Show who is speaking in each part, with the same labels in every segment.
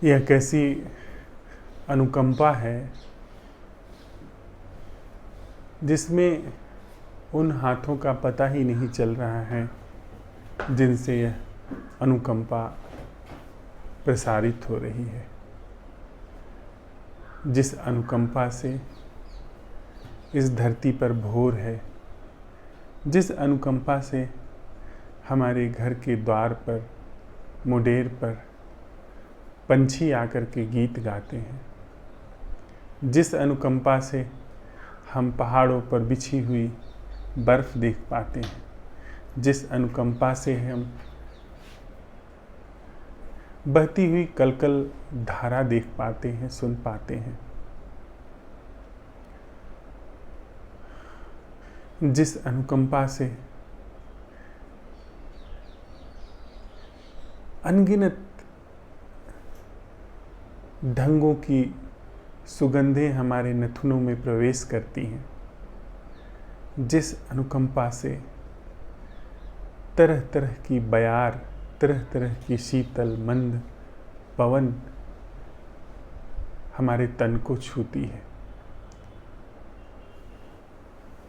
Speaker 1: यह कैसी अनुकंपा है जिसमें उन हाथों का पता ही नहीं चल रहा है जिनसे यह अनुकंपा प्रसारित हो रही है। जिस अनुकंपा से इस धरती पर भोर है, जिस अनुकंपा से हमारे घर के द्वार पर, मुडेर पर पंछी आकर के गीत गाते हैं, जिस अनुकंपा से हम पहाड़ों पर बिछी हुई बर्फ़ देख पाते हैं, जिस अनुकंपा से हम बहती हुई कलकल धारा देख पाते हैं, सुन पाते हैं, जिस अनुकंपा से अनगिनत ढंगों की सुगंधें हमारे नथुनों में प्रवेश करती हैं, जिस अनुकंपा से तरह तरह की बयार, तरह तरह की शीतल मंद पवन हमारे तन को छूती है।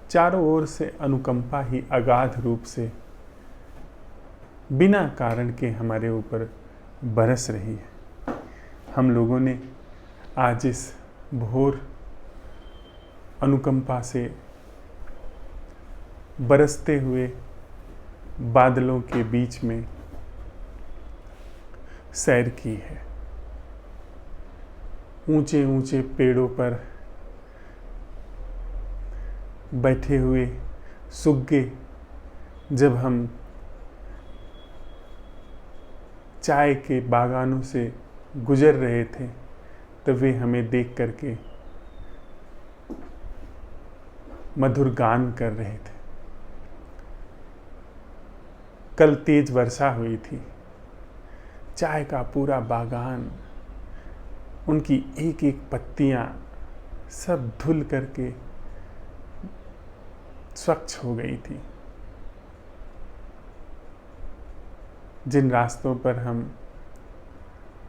Speaker 1: चारों ओर से अनुकंपा ही अगाध रूप से बिना कारण के हमारे ऊपर बरस रही है। हम लोगों ने आज इस भोर अनुकंपा से बरसते हुए बादलों के बीच में सैर की है। ऊंचे ऊंचे पेड़ों पर बैठे हुए सुग्गे जब हम चाय के बागानों से गुजर रहे थे तब वे हमें देख करके मधुर गान कर रहे थे। कल तेज वर्षा हुई थी, चाय का पूरा बागान, उनकी एक एक पत्तियां सब धुल करके स्वच्छ हो गई थी। जिन रास्तों पर हम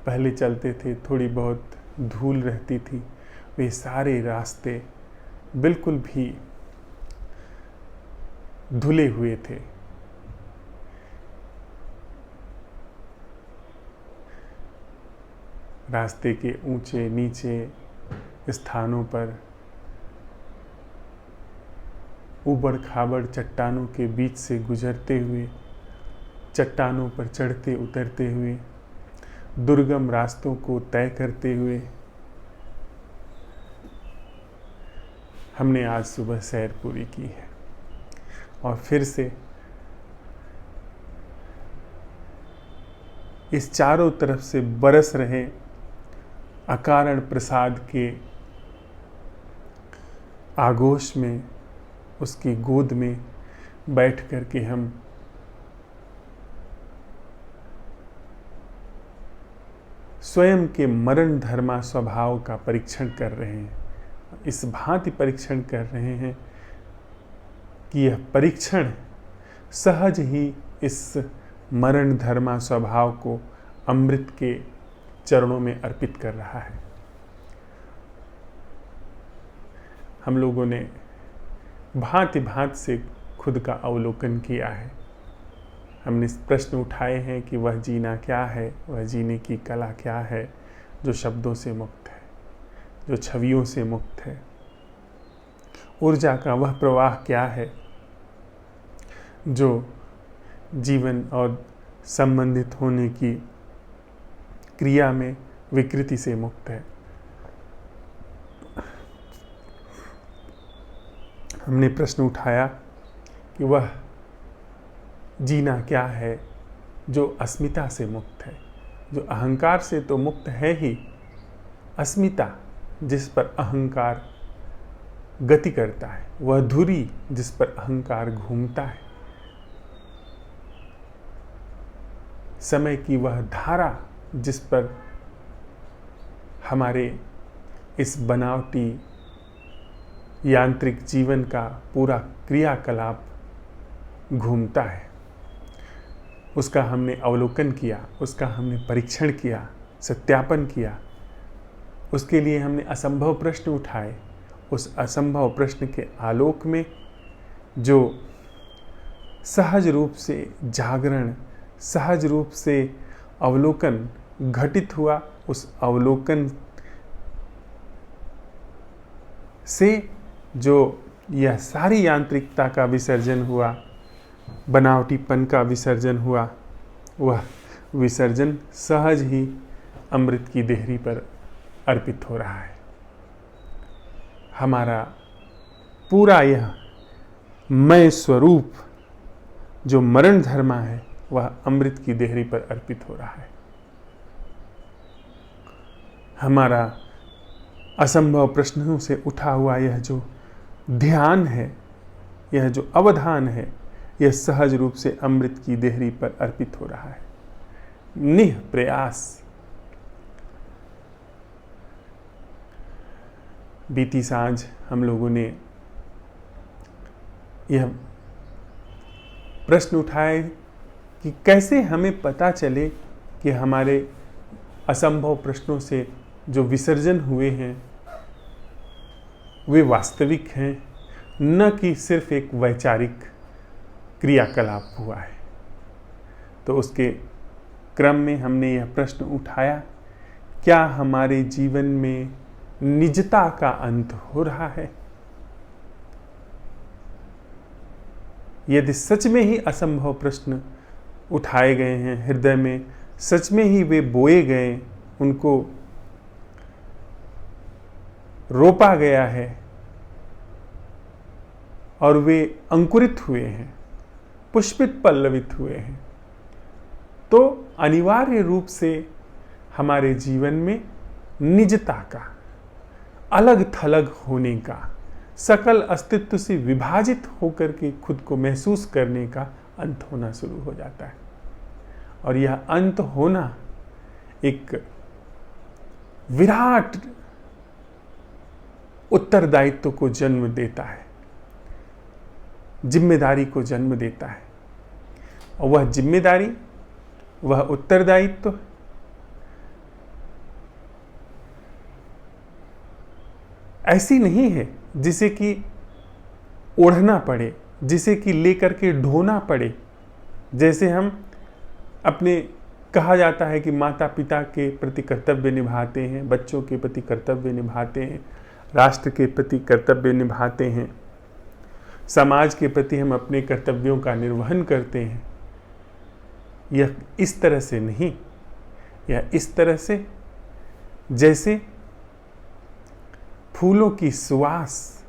Speaker 1: पहले चलते थे थोड़ी बहुत धूल रहती थी, वे सारे रास्ते बिल्कुल भी धुले हुए थे। रास्ते के ऊंचे नीचे स्थानों पर ऊबड़ खाबड़ चट्टानों के बीच से गुजरते हुए, चट्टानों पर चढ़ते उतरते हुए, दुर्गम रास्तों को तय करते हुए हमने आज सुबह सैर पूरी की है। और फिर से इस चारों तरफ से बरस रहे अकारण प्रसाद के आगोश में, उसकी गोद में बैठ कर के हम स्वयं के मरण धर्मा स्वभाव का परीक्षण कर रहे हैं। इस भांति परीक्षण कर रहे हैं कि यह परीक्षण सहज ही इस मरण धर्मा स्वभाव को अमृत के चरणों में अर्पित कर रहा है। हम लोगों ने भांति भांति से खुद का अवलोकन किया है। हमने प्रश्न उठाए हैं कि वह जीना क्या है, वह जीने की कला क्या है जो शब्दों से मुक्त है, जो छवियों से मुक्त है। ऊर्जा का वह प्रवाह क्या है जो जीवन और संबंधित होने की क्रिया में विकृति से मुक्त है। हमने प्रश्न उठाया कि वह जीना क्या है जो अस्मिता से मुक्त है, जो अहंकार से तो मुक्त है ही, अस्मिता जिस पर अहंकार गति करता है, वह धुरी जिस पर अहंकार घूमता है, समय की वह धारा जिस पर हमारे इस बनावटी यांत्रिक जीवन का पूरा क्रियाकलाप घूमता है, उसका हमने अवलोकन किया, उसका हमने परीक्षण किया सत्यापन किया, उसके लिए हमने असंभव प्रश्न उठाए। उस असंभव प्रश्न के आलोक में जो सहज रूप से जागरण, सहज रूप से अवलोकन घटित हुआ, उस अवलोकन से जो यह सारी यांत्रिकता का विसर्जन हुआ, बनावटीपन का विसर्जन हुआ, वह विसर्जन सहज ही अमृत की देहरी पर अर्पित हो रहा है। हमारा पूरा यह मैं स्वरूप जो मरण धर्मा है, वह अमृत की देहरी पर अर्पित हो रहा है। हमारा असंभव प्रश्नों से उठा हुआ यह जो ध्यान है, यह जो अवधान है, यह सहज रूप से अमृत की देहरी पर अर्पित हो रहा है। निह प्रयास। बीती सांझ हम लोगों ने यह प्रश्न उठाए कि कैसे हमें पता चले कि हमारे असंभव प्रश्नों से जो विसर्जन हुए हैं वे वास्तविक हैं, न कि सिर्फ एक वैचारिक क्रियाकलाप हुआ है। तो उसके क्रम में हमने यह प्रश्न उठाया, क्या हमारे जीवन में निजता का अंत हो रहा है? यदि सच में ही असंभव प्रश्न उठाए गए हैं हृदय में, सच में ही वे बोए गए, उनको रोपा गया है और वे अंकुरित हुए हैं, पुष्पित पल्लवित हुए हैं, तो अनिवार्य रूप से हमारे जीवन में निजता का, अलग थलग होने का, सकल अस्तित्व से विभाजित होकर के खुद को महसूस करने का अंत होना शुरू हो जाता है। और यह अंत होना एक विराट उत्तरदायित्व को जन्म देता है, जिम्मेदारी को जन्म देता है। और वह जिम्मेदारी, वह उत्तरदायित्व ऐसी नहीं है जिसे कि ओढ़ना पड़े, जिसे कि लेकर के ढोना पड़े। जैसे हम अपने, कहा जाता है कि माता पिता के प्रति कर्तव्य निभाते हैं, बच्चों के प्रति कर्तव्य निभाते हैं, राष्ट्र के प्रति कर्तव्य निभाते हैं, समाज के प्रति हम अपने कर्तव्यों का निर्वहन करते हैं। यह इस तरह से नहीं, यह इस तरह से जैसे फूलों की सुवास,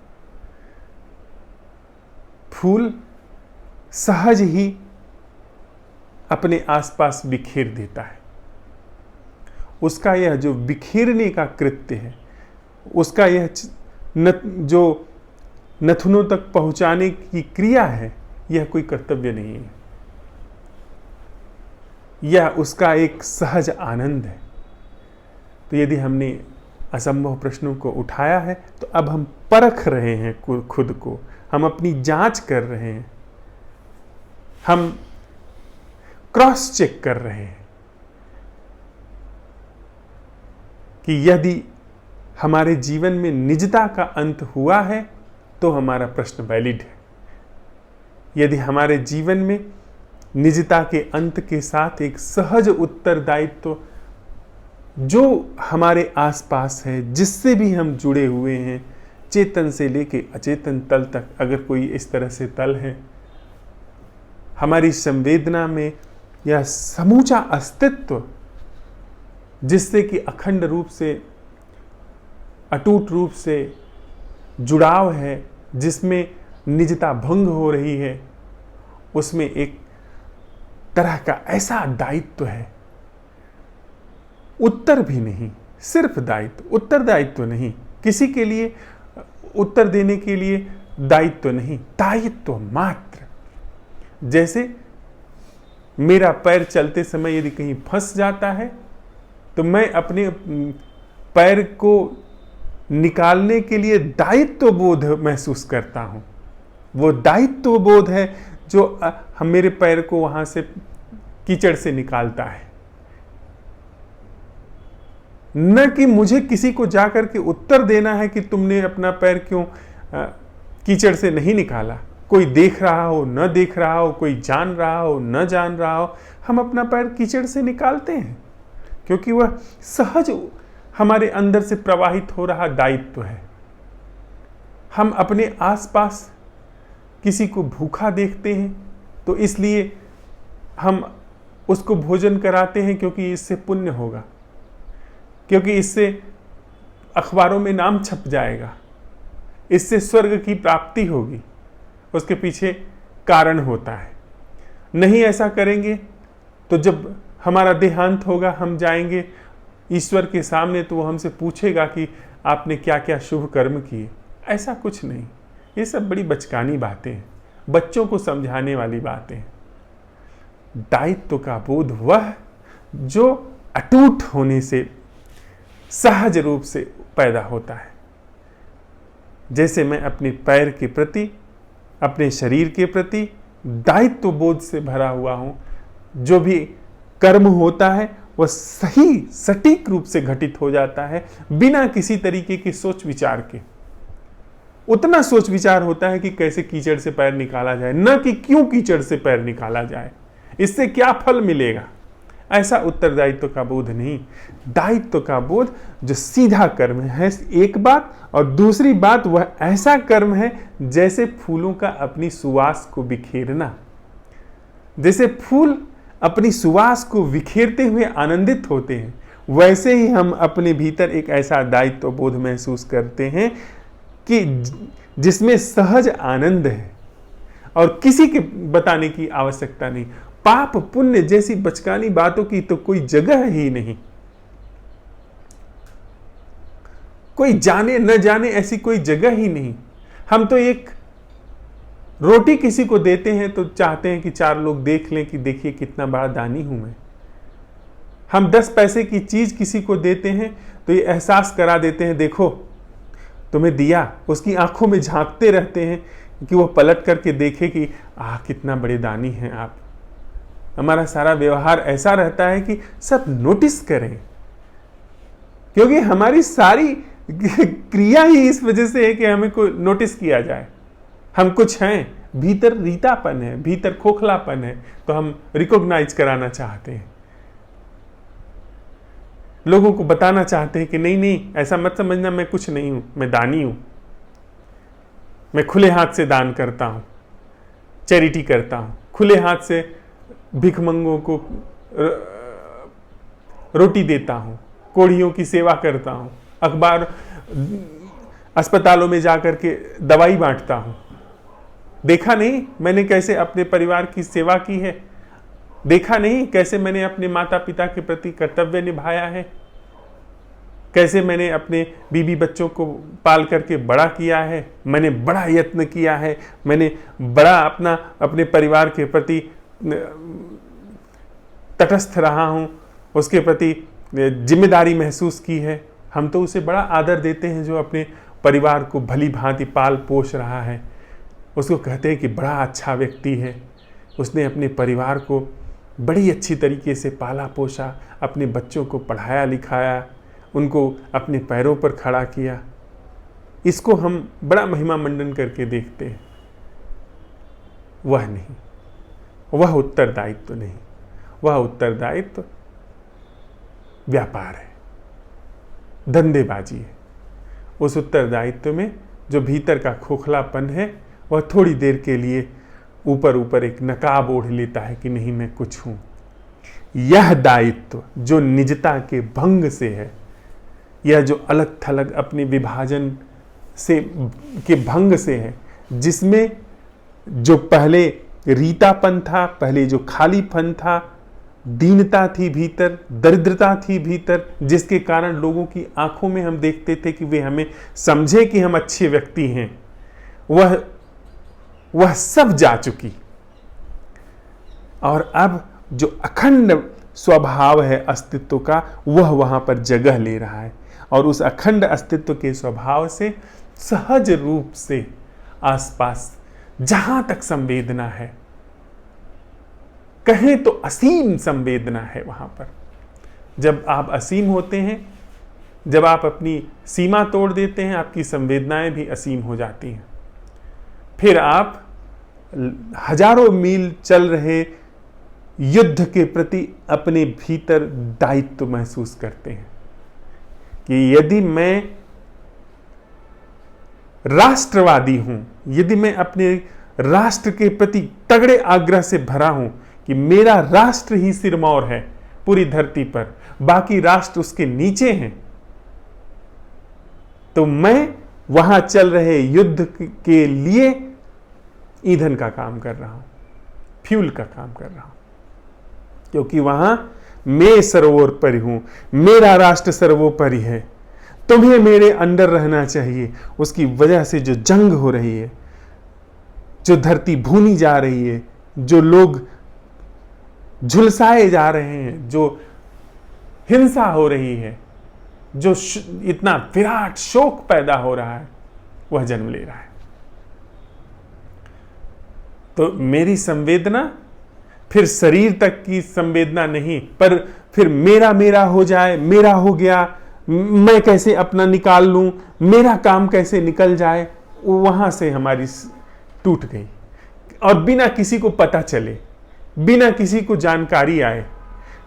Speaker 1: फूल सहज ही अपने आसपास बिखेर देता है। उसका यह जो बिखेरने का कृत्य है, उसका यह जो नथुनों तक पहुंचाने की क्रिया है, यह कोई कर्तव्य नहीं है, यह उसका एक सहज आनंद है। तो यदि हमने असंभव प्रश्नों को उठाया है, तो अब हम परख रहे हैं खुद को, हम अपनी जांच कर रहे हैं, हम क्रॉस चेक कर रहे हैं कि यदि हमारे जीवन में निजता का अंत हुआ है तो हमारा प्रश्न वैलिड है। यदि हमारे जीवन में निजता के अंत के साथ एक सहज उत्तरदायित्व जो हमारे आसपास है, जिससे भी हम जुड़े हुए हैं, चेतन से लेके अचेतन तल तक, अगर कोई इस तरह से तल है, हमारी संवेदना में यह समूचा अस्तित्व जिससे कि अखंड रूप से, अटूट रूप से जुड़ाव है, जिसमें निजता भंग हो रही है, उसमें एक तरह का ऐसा दायित्व है, उत्तर भी नहीं, सिर्फ दायित्व, उत्तरदायित्व नहीं, किसी के लिए उत्तर देने के लिए दायित्व नहीं, दायित्व मात्र। जैसे मेरा पैर चलते समय यदि कहीं फंस जाता है तो मैं अपने पैर को निकालने के लिए दायित्व बोध महसूस करता हूं। वो दायित्व बोध है जो हम मेरे पैर को वहां से कीचड़ से निकालता है। न कि मुझे किसी को जाकर के उत्तर देना है कि तुमने अपना पैर क्यों कीचड़ से नहीं निकाला। कोई देख रहा हो न देख रहा हो, कोई जान रहा हो न जान रहा हो, हम अपना पैर कीचड़ से निकालते हैं क्योंकि वह सहज हमारे अंदर से प्रवाहित हो रहा दायित्व है। हम अपने आसपास किसी को भूखा देखते हैं तो इसलिए हम उसको भोजन कराते हैं क्योंकि इससे पुण्य होगा, क्योंकि इससे अखबारों में नाम छप जाएगा, इससे स्वर्ग की प्राप्ति होगी। उसके पीछे कारण होता है। नहीं ऐसा करेंगे तो जब हमारा देहांत होगा, हम जाएंगे ईश्वर के सामने तो वो हमसे पूछेगा कि आपने क्या क्या शुभ कर्म किए। ऐसा कुछ नहीं, ये सब बड़ी बचकानी बातें हैं, बच्चों को समझाने वाली बातें हैं। दायित्व का बोध वह जो अटूट होने से सहज रूप से पैदा होता है। जैसे मैं अपने पैर के प्रति, अपने शरीर के प्रति दायित्व बोध से भरा हुआ हूं, जो भी कर्म होता है वह सही सटीक रूप से घटित हो जाता है बिना किसी तरीके के सोच विचार के। उतना सोच विचार होता है कि कैसे कीचड़ से पैर निकाला जाए, न कि क्यों कीचड़ से पैर निकाला जाए, इससे क्या फल मिलेगा। ऐसा उत्तरदायित्व का बोध नहीं। दायित्व का बोध जो सीधा कर्म है एक बात, और दूसरी बात वह ऐसा कर्म है जैसे फूलों का अपनी सुवास को बिखेरना। जैसे फूल अपनी सुवास को बिखेरते हुए आनंदित होते हैं, वैसे ही हम अपने भीतर एक ऐसा दायित्व बोध महसूस करते हैं कि जिसमें सहज आनंद है और किसी के बताने की आवश्यकता नहीं। पाप पुण्य जैसी बचकानी बातों की तो कोई जगह ही नहीं। कोई जाने न जाने ऐसी कोई जगह ही नहीं। हम तो एक रोटी किसी को देते हैं तो चाहते हैं कि 4 लोग देख लें कि देखिए कितना बड़ा दानी हूं मैं। हम 10 पैसे की चीज किसी को देते हैं तो ये एहसास करा देते हैं, देखो तुम्हें दिया। उसकी आंखों में झांकते रहते हैं कि वो पलट करके देखे कि कितना बड़े दानी हैं आप। हमारा सारा व्यवहार ऐसा रहता है कि सब नोटिस करें, क्योंकि हमारी सारी क्रिया ही इस वजह से है कि हमें को नोटिस किया जाए। हम कुछ हैं, भीतर रीतापन है, भीतर खोखलापन है, तो हम रिकॉग्नाइज कराना चाहते हैं, लोगों को बताना चाहते हैं कि नहीं नहीं ऐसा मत समझना, मैं कुछ नहीं हूं, मैं दानी हूं, मैं खुले हाथ से दान करता हूं, चैरिटी करता हूं, खुले हाथ से भिखमंगों को रोटी देता हूं, कोढ़ियों की सेवा करता हूं, अखबार अस्पतालों में जाकर के दवाई बांटता हूं। देखा नहीं मैंने कैसे अपने परिवार की सेवा की है? देखा नहीं कैसे मैंने अपने माता पिता के प्रति कर्तव्य निभाया है? कैसे मैंने अपने बीवी बच्चों को पाल करके बड़ा किया है? मैंने बड़ा यत्न किया है, मैंने बड़ा अपने परिवार के प्रति तटस्थ रहा हूं, उसके प्रति जिम्मेदारी महसूस की है। हम तो उसे बड़ा आदर देते हैं जो अपने परिवार को भली भांति पाल पोष रहा है। उसको कहते हैं कि बड़ा अच्छा व्यक्ति है, उसने अपने परिवार को बड़ी अच्छी तरीके से पाला पोषा, अपने बच्चों को पढ़ाया लिखाया, उनको अपने पैरों पर खड़ा किया। इसको हम बड़ा महिमा मंडन करके देखते हैं। वह नहीं, वह उत्तरदायित्व नहीं, वह उत्तरदायित्व व्यापार है, धंधेबाजी है। उस उत्तरदायित्व में जो भीतर का खोखलापन है वह थोड़ी देर के लिए ऊपर ऊपर एक नकाब ओढ़ लेता है कि नहीं मैं कुछ हूं। यह दायित्व जो निजता के भंग से है, यह जो अलग थलग अपने विभाजन से के भंग से है, जिसमें जो पहले रीतापन था, पहले जो खालीपन था, दीनता थी भीतर, दरिद्रता थी भीतर, जिसके कारण लोगों की आंखों में हम देखते थे कि वे हमें समझे कि हम अच्छे व्यक्ति हैं, वह सब जा चुकी। और अब जो अखंड स्वभाव है अस्तित्व का, वह वहां पर जगह ले रहा है। और उस अखंड अस्तित्व के स्वभाव से सहज रूप से आसपास जहां तक संवेदना है, कहें तो असीम संवेदना है वहां पर। जब आप असीम होते हैं जब आप अपनी सीमा तोड़ देते हैं, आपकी संवेदनाएं भी असीम हो जाती हैं। फिर आप हजारों मील चल रहे युद्ध के प्रति अपने भीतर दायित्व महसूस करते हैं कि यदि मैं राष्ट्रवादी हूं, यदि मैं अपने राष्ट्र के प्रति तगड़े आग्रह से भरा हूं कि मेरा राष्ट्र ही सिरमौर है पूरी धरती पर, बाकी राष्ट्र उसके नीचे हैं, तो मैं वहां चल रहे युद्ध के लिए ईंधन का काम कर रहा हूं, फ्यूल का काम कर रहा हूं, क्योंकि वहां मैं सर्वोपरि हूं, मेरा राष्ट्र सर्वोपरि है, तुम्हें मेरे अंडर रहना चाहिए। उसकी वजह से जो जंग हो रही है, जो धरती भूनी जा रही है, जो लोग झुलसाए जा रहे हैं, जो हिंसा हो रही है, जो इतना विराट शोक पैदा हो रहा है, वह जन्म ले रहा है। तो मेरी संवेदना फिर शरीर तक की संवेदना नहीं, पर फिर मेरा मेरा हो जाए, मेरा हो गया, मैं कैसे अपना निकाल लूं, मेरा काम कैसे निकल जाए, वहां से हमारी टूट गई। और बिना किसी को पता चले, बिना किसी को जानकारी आए,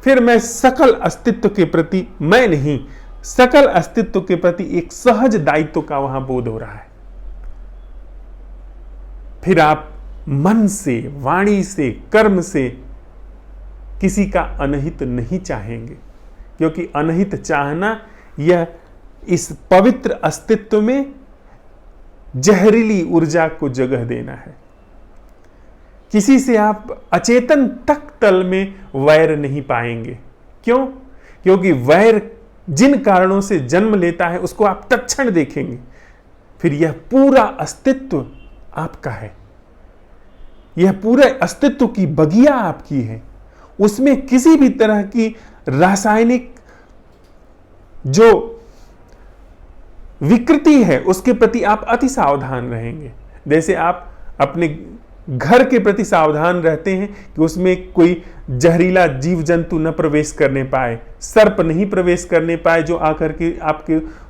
Speaker 1: फिर मैं सकल अस्तित्व के प्रति, मैं नहीं, सकल अस्तित्व के प्रति एक सहज दायित्व का वहां बोध हो रहा है। फिर आप मन से, वाणी से, कर्म से किसी का अनहित नहीं चाहेंगे, क्योंकि अनहित चाहना यह इस पवित्र अस्तित्व में जहरीली ऊर्जा को जगह देना है। किसी से आप अचेतन तक तल में वैर नहीं पाएंगे। क्यों? क्योंकि वैर जिन कारणों से जन्म लेता है उसको आप तत्क्षण देखेंगे, फिर यह पूरा अस्तित्व आपका है, यह पूरे अस्तित्व की बगिया आपकी है। उसमें किसी भी तरह की रासायनिक जो विकृति है उसके प्रति आप अति सावधान रहेंगे। जैसे आप अपने घर के प्रति सावधान रहते हैं कि उसमें कोई जहरीला जीव जंतु न प्रवेश करने पाए, सर्प नहीं प्रवेश करने पाए जो आकर के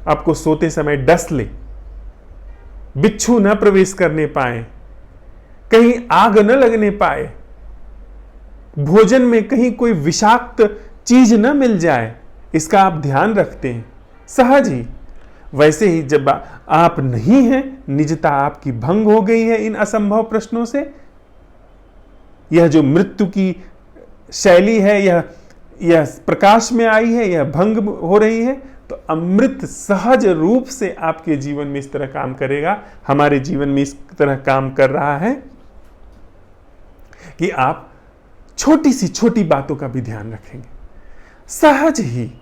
Speaker 1: आपको सोते समय डस ले, बिच्छू न प्रवेश करने पाए, कहीं आग न लगने पाए, भोजन में कहीं कोई विषाक्त चीज न मिल जाए, इसका आप ध्यान रखते हैं सहज ही। वैसे ही जब आप नहीं हैं, निजता आपकी भंग हो गई है इन असंभव प्रश्नों से, यह जो मृत्यु की शैली है यह प्रकाश में आई है, यह भंग हो रही है, तो अमृत सहज रूप से आपके जीवन में इस तरह काम करेगा, हमारे जीवन में इस तरह काम कर रहा है कि आप छोटी सी छोटी बातों का भी ध्यान रखेंगे सहज ही।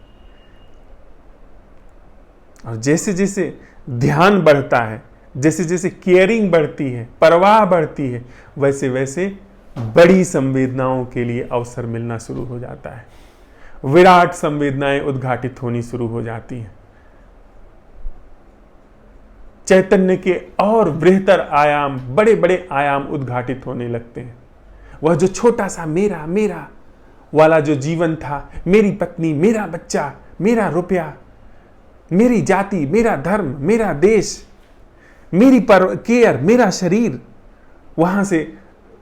Speaker 1: और जैसे जैसे ध्यान बढ़ता है, जैसे जैसे केयरिंग बढ़ती है, परवाह बढ़ती है, वैसे वैसे बड़ी संवेदनाओं के लिए अवसर मिलना शुरू हो जाता है, विराट संवेदनाएं उद्घाटित होनी शुरू हो जाती हैं, चैतन्य के और बृहत्तर आयाम, बड़े बड़े आयाम उद्घाटित होने लगते हैं। वह जो छोटा सा मेरा मेरा वाला जो जीवन था, मेरी पत्नी, मेरा बच्चा, मेरा रुपया, मेरी जाति, मेरा धर्म, मेरा देश, मेरी केयर, मेरा शरीर, वहां से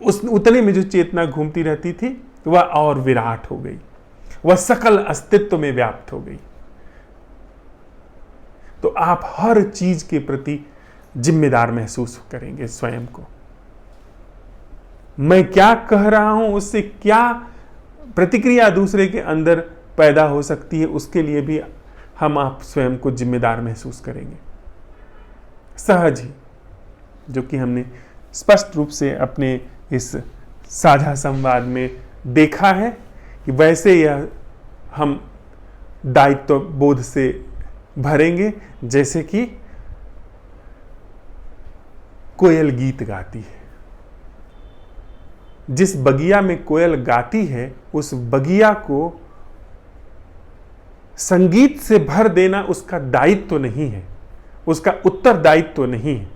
Speaker 1: उस उतने में जो चेतना घूमती रहती थी वह और विराट हो गई, वह सकल अस्तित्व में व्याप्त हो गई। तो आप हर चीज के प्रति जिम्मेदार महसूस करेंगे स्वयं को। मैं क्या कह रहा हूं, उससे क्या प्रतिक्रिया दूसरे के अंदर पैदा हो सकती है, उसके लिए भी आप स्वयं को जिम्मेदार महसूस करेंगे सहज ही, जो कि हमने स्पष्ट रूप से अपने इस साझा संवाद में देखा है कि वैसे यह हम दायित्व बोध से भरेंगे जैसे कि कोयल गीत गाती है। जिस बगिया में कोयल गाती है उस बगिया को संगीत से भर देना उसका दायित्व नहीं है, उसका उत्तरदायित्व नहीं है।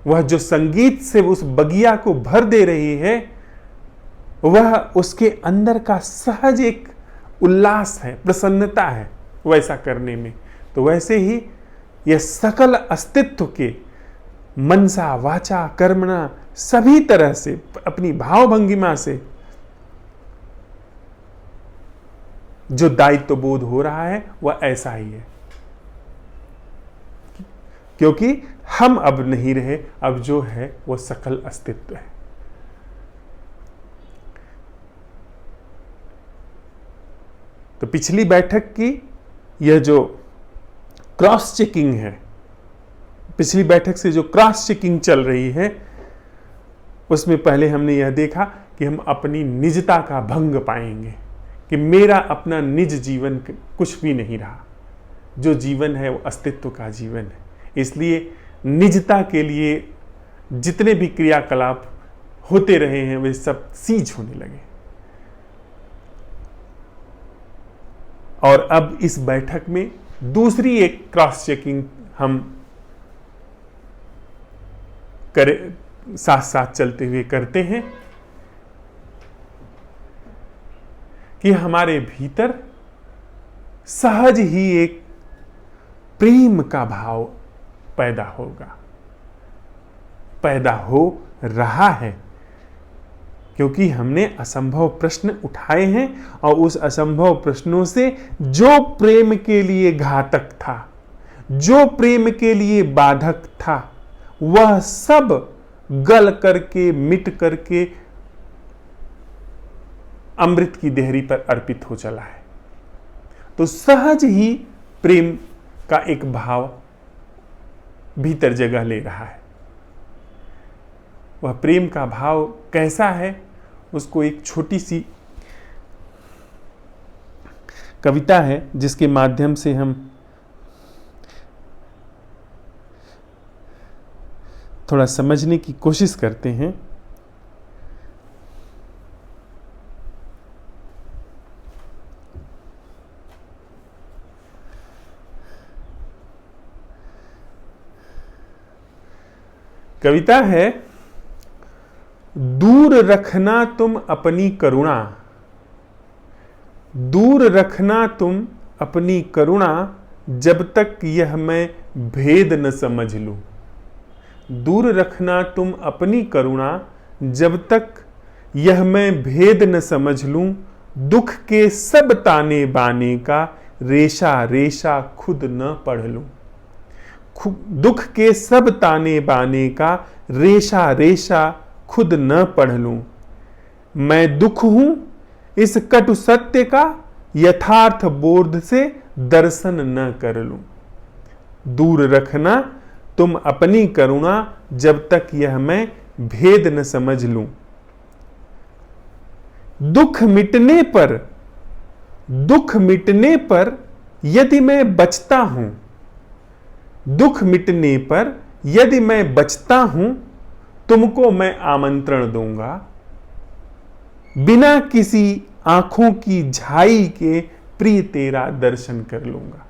Speaker 1: वह जो संगीत से उस बगिया को भर दे रही है वह उसके अंदर का सहज एक उल्लास है, प्रसन्नता है वैसा करने में। तो वैसे ही यह सकल अस्तित्व के मनसा वाचा कर्मणा सभी तरह से अपनी भाव भंगिमा से जो दायित्व बोध हो रहा है वह ऐसा ही है, क्योंकि हम अब नहीं रहे, अब जो है वो सकल अस्तित्व है। तो पिछली बैठक की यह जो क्रॉस चेकिंग है, पिछली बैठक से जो क्रॉस चेकिंग चल रही है, उसमें पहले हमने यह देखा कि हम अपनी निजता का भंग पाएंगे, कि मेरा अपना निज जीवन कुछ भी नहीं रहा, जो जीवन है वो अस्तित्व का जीवन है। इसलिए निजता के लिए जितने भी क्रियाकलाप होते रहे हैं वे सब सीज होने लगे। और अब इस बैठक में दूसरी एक क्रॉस चेकिंग हम साथ साथ चलते हुए करते हैं कि हमारे भीतर सहज ही एक प्रेम का भाव पैदा होगा, पैदा हो रहा है, क्योंकि हमने असंभव प्रश्न उठाए हैं और उस असंभव प्रश्नों से जो प्रेम के लिए घातक था, जो प्रेम के लिए बाधक था, वह सब गल करके मिट करके अमृत की देहरी पर अर्पित हो चला है। तो सहज ही प्रेम का एक भाव भीतर जगह ले रहा है। वह प्रेम का भाव कैसा है, उसको एक छोटी सी कविता है जिसके माध्यम से हम थोड़ा समझने की कोशिश करते हैं। कविता है, दूर रखना तुम अपनी करुणा, दूर रखना तुम अपनी करुणा, जब तक यह मैं भेद न समझ लूं। दूर रखना तुम अपनी करुणा, जब तक यह मैं भेद न समझ लूं। दुख के सब ताने बाने का रेशा रेशा खुद न पढ़ लूं। दुख के सब ताने बाने का रेशा रेशा खुद न पढ़ लूं। मैं दुख हूं इस कटु सत्य का, यथार्थ बोध से दर्शन न कर लूं। दूर रखना तुम अपनी करुणा, जब तक यह मैं भेद न समझ लूं। दुख मिटने पर यदि मैं बचता हूं, दुख मिटने पर यदि मैं बचता हूं, तुमको मैं आमंत्रण दूंगा। बिना किसी आंखों की झाई के प्रिय तेरा दर्शन कर लूंगा।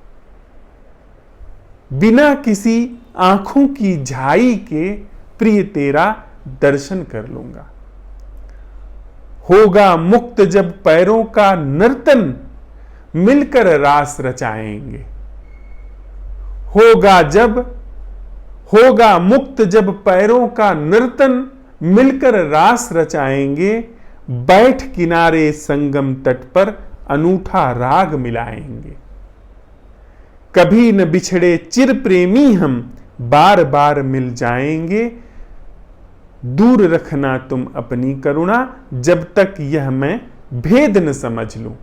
Speaker 1: बिना किसी आंखों की झाई के प्रिय तेरा दर्शन कर लूंगा। होगा मुक्त जब पैरों का नर्तन, मिलकर रास रचाएंगे। होगा मुक्त जब पैरों का नर्तन, मिलकर रास रचाएंगे। बैठ किनारे संगम तट पर अनूठा राग मिलाएंगे। कभी न बिछड़े चिर प्रेमी हम, बार बार मिल जाएंगे। दूर रखना तुम अपनी करुणा, जब तक यह मैं भेद न समझ लूं।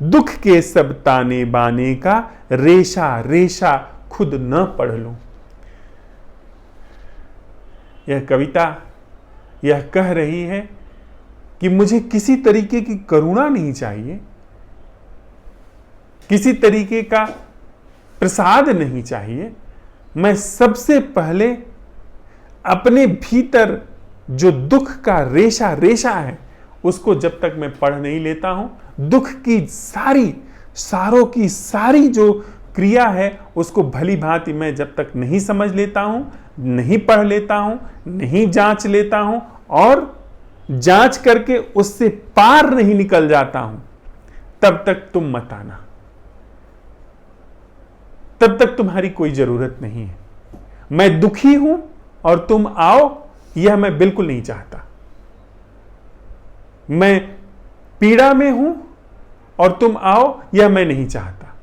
Speaker 1: दुख के सब ताने बाने का रेशा रेशा खुद न पढ़ लूं। यह कविता यह कह रही है कि मुझे किसी तरीके की करुणा नहीं चाहिए, किसी तरीके का प्रसाद नहीं चाहिए। मैं सबसे पहले अपने भीतर जो दुख का रेशा रेशा है उसको जब तक मैं पढ़ नहीं लेता हूं, दुख की सारों की सारी जो क्रिया है उसको भली भांति मैं जब तक नहीं समझ लेता हूं, नहीं पढ़ लेता हूं, नहीं जांच लेता हूं और जांच करके उससे पार नहीं निकल जाता हूं, तब तक तुम मत आना, तब तक तुम्हारी कोई जरूरत नहीं है। मैं दुखी हूं और तुम आओ, यह मैं बिल्कुल नहीं चाहता। मैं पीड़ा में हूं और तुम आओ, यह मैं नहीं चाहता।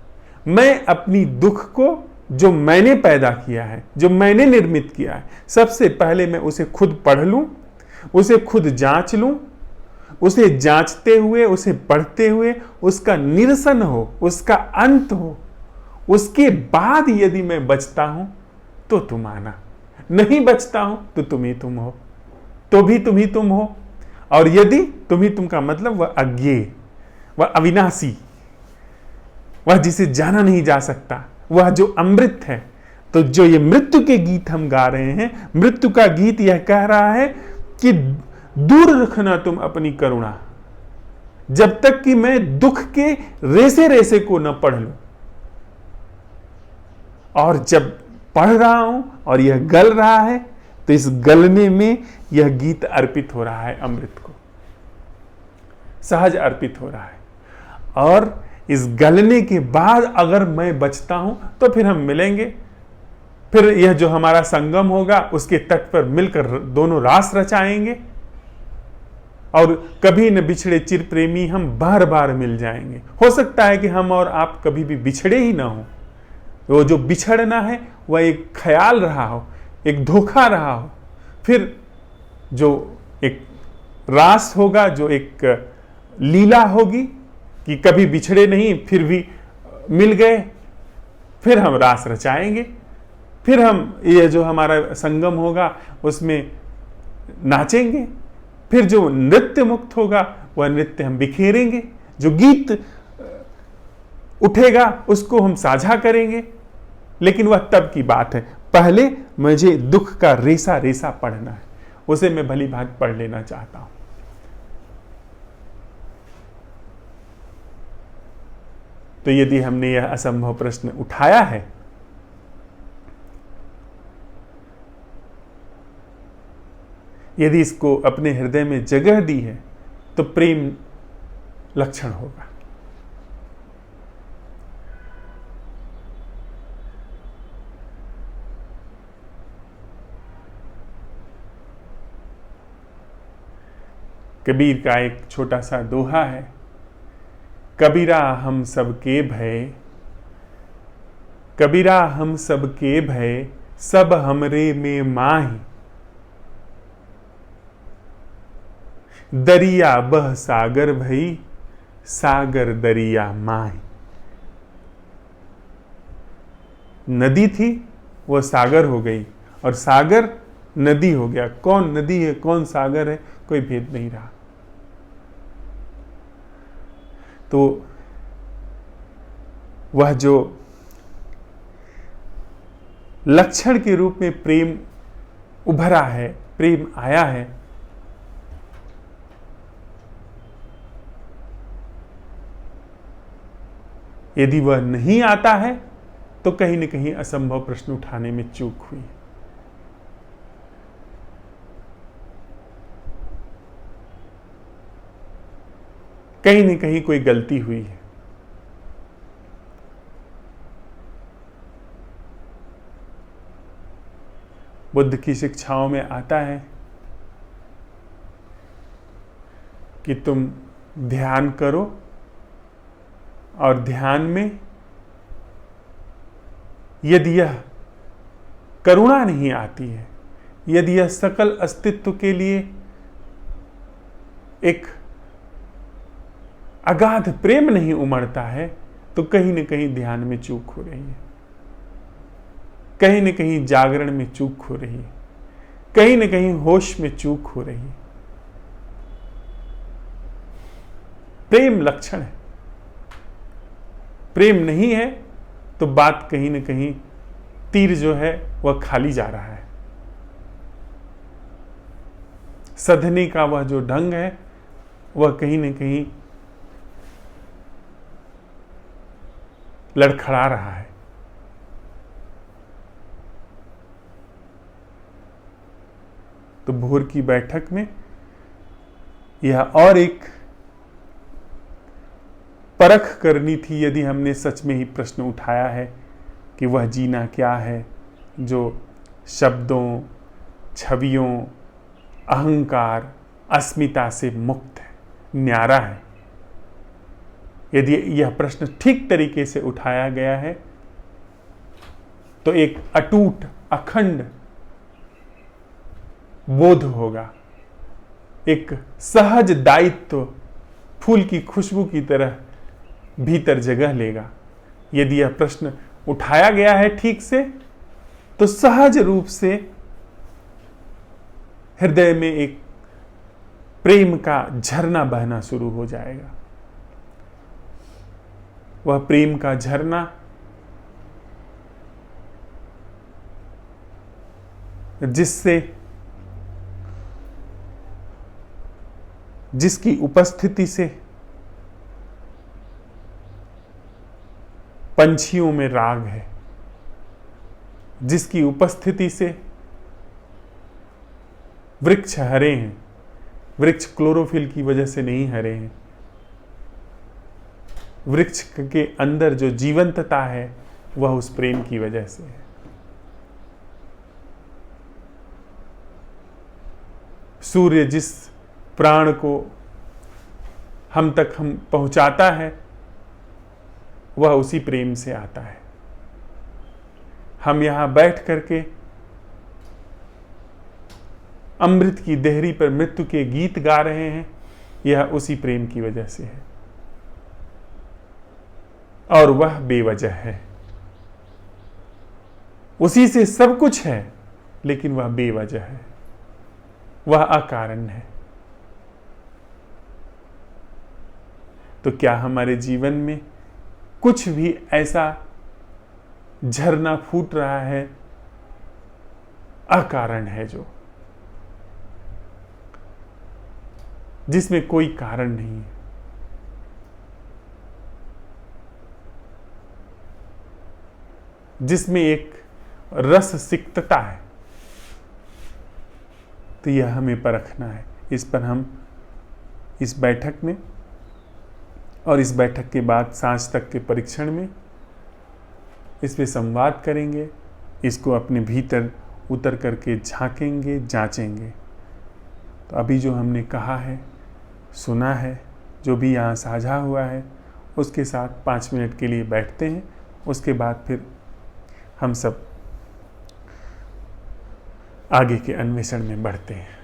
Speaker 1: मैं अपनी दुख को, जो मैंने पैदा किया है, जो मैंने निर्मित किया है, सबसे पहले मैं उसे खुद पढ़ लूं, उसे खुद जांच लूं, उसे जांचते हुए, उसे पढ़ते हुए उसका निरसन हो, उसका अंत हो, उसके बाद यदि मैं बचता हूं तो तुम आना, नहीं बचता हूं तो तुम ही तुम हो, तो भी तुम ही तुम हो। और यदि तुम ही तुम का मतलब वह अज्ञेय, वह अविनाशी, वह जिसे जाना नहीं जा सकता, वह जो अमृत है। तो जो ये मृत्यु के गीत हम गा रहे हैं, मृत्यु का गीत यह कह रहा है कि दूर रखना तुम अपनी करुणा, जब तक कि मैं दुख के रेसे रेसे को न पढ़ लूं। और जब पढ़ रहा हूं और यह गल रहा है, तो इस गलने में यह गीत अर्पित हो रहा है, अमृत को सहज अर्पित हो रहा है। और इस गलने के बाद अगर मैं बचता हूं तो फिर हम मिलेंगे, फिर यह जो हमारा संगम होगा उसके तट पर मिलकर दोनों रास रचाएंगे, और कभी न बिछड़े चिर प्रेमी हम बार बार मिल जाएंगे। हो सकता है कि हम और आप कभी भी बिछड़े ही ना हो, वो जो बिछड़ना है वह एक ख्याल रहा हो, एक धोखा रहा हो, फिर जो एक रास होगा, जो एक लीला होगी कि कभी बिछड़े नहीं फिर भी मिल गए, फिर हम रास रचाएंगे, फिर हम ये जो हमारा संगम होगा उसमें नाचेंगे, फिर जो नृत्य मुक्त होगा वह नृत्य हम बिखेरेंगे, जो गीत उठेगा उसको हम साझा करेंगे। लेकिन वह तब की बात है, पहले मुझे दुख का रेसा रेसा पढ़ना है, उसे मैं भली भांति पढ़ लेना चाहता हूं। तो यदि हमने यह असंभव प्रश्न उठाया है, यदि इसको अपने हृदय में जगह दी है, तो प्रेम लक्षण होगा। कबीर का एक छोटा सा दोहा है, कबीरा हम सबके भय, कबीरा हम सबके भय, सब हमरे में माही, दरिया बह सागर भई, सागर दरिया माही। नदी थी वह सागर हो गई, और सागर नदी हो गया। कौन नदी है कौन सागर है कोई भेद नहीं रहा। तो वह जो लक्षण के रूप में प्रेम उभरा है, प्रेम आया है, यदि वह नहीं आता है तो कहीं न कहीं असंभव प्रश्न उठाने में चूक हुई। कहीं न कहीं कोई गलती हुई है। बुद्ध की शिक्षाओं में आता है कि तुम ध्यान करो, और ध्यान में यदि यह करुणा नहीं आती है, यदि यह सकल अस्तित्व के लिए एक अगाध प्रेम नहीं उमड़ता है, तो कहीं न कहीं ध्यान में चूक हो रही है, कहीं न कहीं जागरण में चूक हो रही है, कहीं न कहीं होश में चूक हो रही है। प्रेम लक्षण है। प्रेम नहीं है तो बात कहीं न कहीं, तीर जो है वह खाली जा रहा है। सधने का वह जो ढंग है वह कहीं न कहीं लड़खड़ा रहा है। तो भोर की बैठक में यह और एक परख करनी थी यदि हमने सच में ही प्रश्न उठाया है कि वह जीना क्या है जो शब्दों, छवियों, अहंकार, अस्मिता से मुक्त है, न्यारा है। यदि यह प्रश्न ठीक तरीके से उठाया गया है तो एक अटूट, अखंड बोध होगा, एक सहज दायित्व फूल की खुशबू की तरह भीतर जगह लेगा। यदि यह प्रश्न उठाया गया है ठीक से तो सहज रूप से हृदय में एक प्रेम का झरना बहना शुरू हो जाएगा। वह प्रेम का झरना जिसकी उपस्थिति से पंछियों में राग है, जिसकी उपस्थिति से वृक्ष हरे हैं। वृक्ष क्लोरोफिल की वजह से नहीं हरे हैं, वृक्ष के अंदर जो जीवंतता है वह उस प्रेम की वजह से है। सूर्य जिस प्राण को हम तक पहुंचाता है वह उसी प्रेम से आता है। हम यहां बैठ करके अमृत की देहरी पर मृत्यु के गीत गा रहे हैं, यह उसी प्रेम की वजह से है। और वह बेवजह है, उसी से सब कुछ है, लेकिन वह बेवजह है, वह अकारण है। तो क्या हमारे जीवन में कुछ भी ऐसा झरना फूट रहा है अकारण है, जो जिसमें कोई कारण नहीं है, जिसमें एक रस सिक्तता है? तो यह हमें परखना है। इस पर हम इस बैठक में और इस बैठक के बाद सांझ तक के परीक्षण में इस पे संवाद करेंगे, इसको अपने भीतर उतर करके झांकेंगे, जांचेंगे। तो अभी जो हमने कहा है, सुना है, जो भी यहाँ साझा हुआ है, उसके साथ 5 मिनट के लिए बैठते हैं। उसके बाद फिर हम सब आगे के अन्वेषण में बढ़ते हैं।